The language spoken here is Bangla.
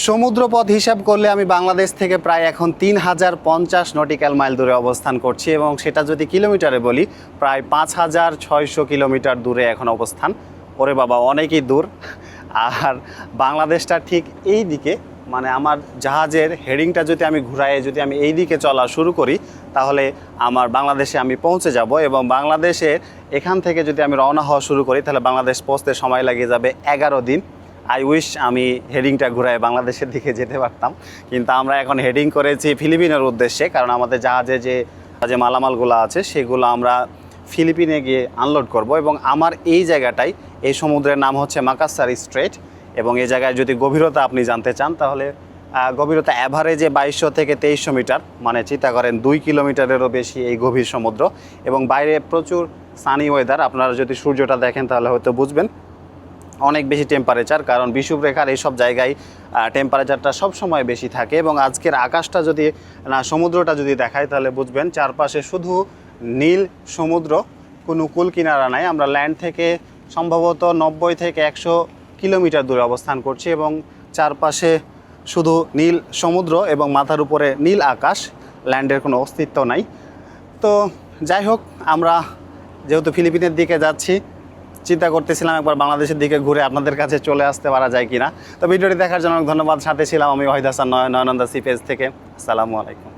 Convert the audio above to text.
সমুদ্রপথ হিসাব করলে আমি বাংলাদেশ থেকে প্রায় এখন 3050 নটিক্যাল মাইল দূরে অবস্থান করছি, এবং সেটা যদি কিলোমিটারে বলি প্রায় 5600 কিলোমিটার দূরে এখন অবস্থান। ওরে বাবা, অনেকই দূর। আর বাংলাদেশটা ঠিক এই দিকে, মানে আমার জাহাজের হেডিংটা যদি আমি ঘুরাই, যদি আমি এই দিকে চলা শুরু করি, তাহলে আমার বাংলাদেশে আমি পৌঁছে যাব। এবং বাংলাদেশের এখান থেকে যদি আমি রওনা হওয়া শুরু করি, তাহলে বাংলাদেশ পৌঁছতে সময় লাগে যাবে 11 দিন। আই উইশ আমি হেডিংটা ঘুরায় বাংলাদেশের দিকে যেতে পারতাম, কিন্তু আমরা এখন হেডিং করেছি ফিলিপিনের উদ্দেশ্যে, কারণ আমাদের জাহাজে যে মালামালগুলো আছে সেগুলো আমরা ফিলিপিনে গিয়ে আনলোড করব। এবং আমার এই জায়গাটাই, এই সমুদ্রের নাম হচ্ছে মাকাসার স্ট্রেট, এবং এই জায়গায় যদি গভীরতা আপনি জানতে চান, তাহলে গভীরতা অ্যাভারেজে 2200 থেকে 2300 মিটার, মানে চিন্তা করেন 2 কিলোমিটারেরও বেশি এই গভীর সমুদ্র। এবং বাইরে প্রচুর সানি ওয়েদার, আপনারা যদি সূর্যটা দেখেন তাহলে হয়তো বুঝবেন অনেক বেশি টেম্পারেচার, কারণ বিষুবরেখার এইসব জায়গায় টেম্পারেচারটা সবসময় বেশি থাকে। এবং আজকের আকাশটা যদি সমুদ্রটা যদি দেখায়, তাহলে বুঝবেন চারপাশে শুধু নীল সমুদ্র, কোনো কুল কিনারা নাই। আমরা ল্যান্ড থেকে সম্ভবত 90 থেকে 100 কিলোমিটার দূরে অবস্থান করছি, এবং চারপাশে শুধু নীল সমুদ্র এবং মাথার উপরে নীল আকাশ, ল্যান্ডের কোনো অস্তিত্ব নাই। তো যাই হোক, আমরা যেহেতু ফিলিপিনের দিকে যাচ্ছি, চিন্তা করতেছিলাম একবার বাংলাদেশের দিকে ঘুরে আপনাদের কাছে চলে আসতে পারা যায় কিনা। তো ভিডিওটি দেখার জন্য ধন্যবাদ। সাথে ছিলাম আমি ওয়াহিদ হাসান, নয়নন্দা সি পেজ থেকে। আসসালামু আলাইকুম।